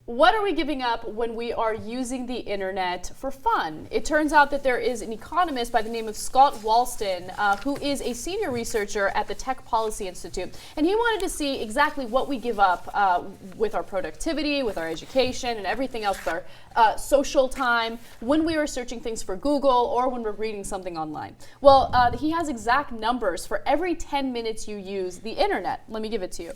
What are we giving up when we are using the internet for fun? It turns out that there is an economist by the name of Scott Wallsten, who is a senior researcher at the Tech Policy Institute, and he wanted to see exactly what we give up with our productivity, with our education, and everything else, with our social time, when we are searching things for Google or when we're reading something online. Well, he has exact numbers for every 10 minutes you use the internet. Let me give it to you.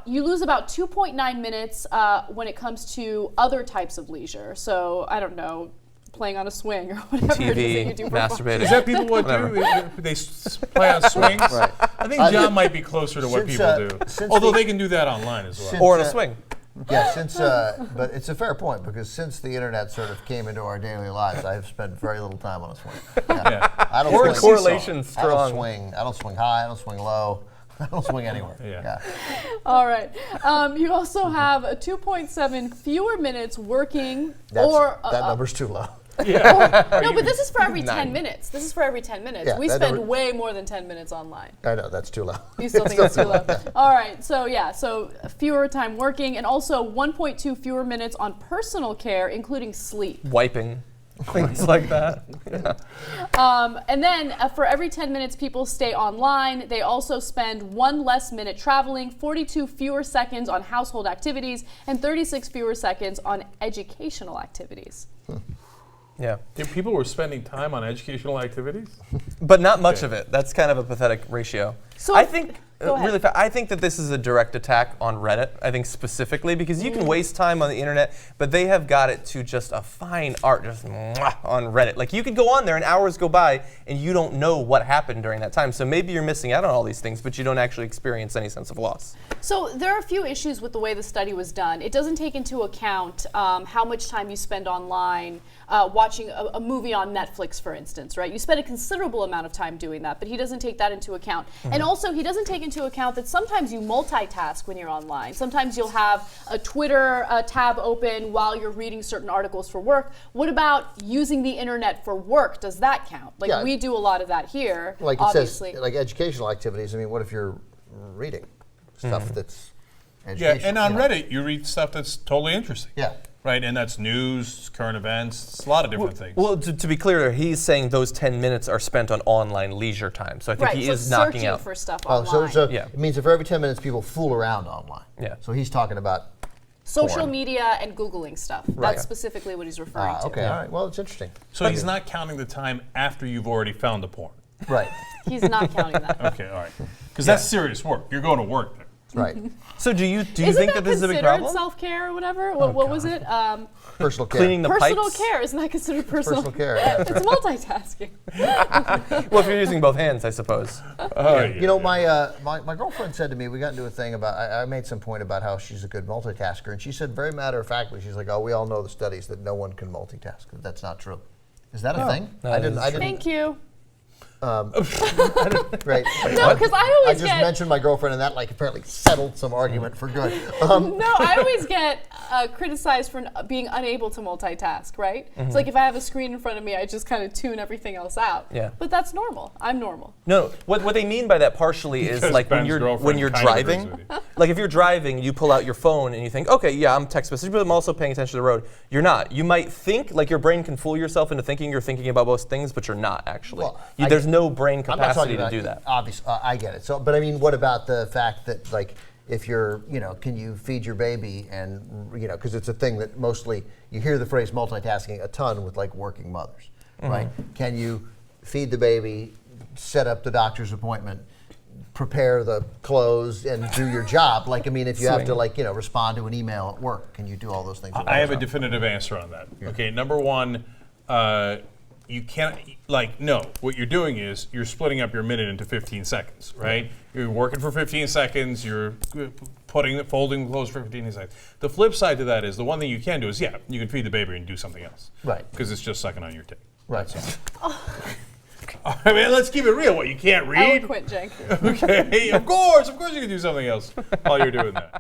You lose about 2.9 minutes when it comes to other types of leisure. So, I don't know, playing on a swing or whatever TV, it is that you do for masturbating. fun. Is that people what do? They play on swings? Right. I think John might be closer to what people do. Although they can do that online as well. Or on a swing. Yeah, but it's a fair point because since the internet sort of came into our daily lives, I've spent very little time on a swing. Yeah. I don't Or swing. correlation strong. I don't swing high. I don't swing low. I don't swing anywhere. Yeah. All right. You also have 2.7 fewer minutes working That number's too low. no, but this is for every 10 9. minutes. This is for every 10 minutes. Yeah, we that spend number- way more than 10 minutes online. I know, that's too low. You still think it's too low? All right, so fewer time working and also 1.2 fewer minutes on personal care, including sleep. Wiping. Things like that. Yeah. And then for every 10 minutes people stay online, they also spend 1 less minute traveling, 42 fewer seconds on household activities, and 36 fewer seconds on educational activities. Yeah. People were spending time on educational activities? But not much of it. That's kind of a pathetic ratio. So I think go ahead. I think that this is a direct attack on Reddit. I think specifically because you can waste time on the internet, but they have got it to just a fine art, just on Reddit. Like you could go on there and hours go by and you don't know what happened during that time. So maybe you're missing out on all these things, but you don't actually experience any sense of loss. So there are a few issues with the way the study was done. It doesn't take into account how much time you spend online watching a movie on Netflix, for instance, right? You spend a considerable amount of time doing that, but he doesn't take that into account. And also, he doesn't take into account that sometimes you multitask when you're online. Sometimes you'll have a Twitter tab open while you're reading certain articles for work. What about using the internet for work? Does that count? Like we do a lot of that here, Like obviously. it says, like educational activities. I mean, what if you're reading stuff that's educational? Yeah, and on Reddit, you read stuff that's totally interesting. Yeah. Right, and that's news, current events, it's a lot of different things. Well, to be clear, he's saying those 10 minutes are spent on online leisure time. So I think Right, he so is knocking searching out. for stuff Oh, online. so Yeah. it means if for every 10 minutes people fool around online. Yeah. So he's talking about Social porn. media and Googling stuff. Right. That's specifically what he's referring to. Okay, all right. Well, it's interesting. So he's not counting the time after you've already found the porn. Right, He's not counting that. Okay, all right. Because that's serious work. You're going to work there. right. So do you Isn't think that this is a big considered problem? self-care or whatever? What was it? Personal care. Cleaning the Personal pipes? care. Isn't that considered personal? Personal care. Yeah, It's multitasking. Well, if you're using both hands, I suppose. You know, my girlfriend said to me, we got into a thing about, I made some point about how she's a good multitasker, and she said very matter-of-factly, she's like, oh, we all know the studies that no one can multitask. That's not true. Is that a thing? No, I that is didn't. Thank you. Right. No, because I I always just get. mentioned my girlfriend, and that like apparently settled some argument for good. No, I always get criticized for being unable to multitask, right? It's like if I have a screen in front of me, I just kind of tune everything else out. Yeah. But that's normal. I'm normal. No, what they mean by that partially is Because like when Ben's you're girlfriend kind of driving. agrees with you. Like if you're driving, you pull out your phone and you think, okay, yeah, I'm text messaging, but I'm also paying attention to the road. You're not. You might think, like your brain can fool yourself into thinking you're thinking about both things, but you're not actually. Well, There's no brain I'm not talking capacity to about do that. Obvious, I get it. So, but I mean, what about the fact that like if you're, can you feed your baby and because it's a thing that mostly you hear the phrase multitasking a ton with like working mothers, right? Can you feed the baby, set up the doctor's appointment, prepare the clothes, and do your job? Like, I mean, if you have to like respond to an email at work, can you do all those things? at I have a once? definitive answer on that. Okay, number one, you can't, no, what you're doing is you're splitting up your minute into 15 seconds, right? You're working for 15 seconds, you're folding the clothes for 15 seconds. The flip side to that is, the one thing you can do is, you can feed the baby and do something else. Right. Because it's just sucking on your tit. Right. I mean, let's keep it real. What, you can't read? Eloquent, Cenk. Okay, of course you can do something else while you're doing that.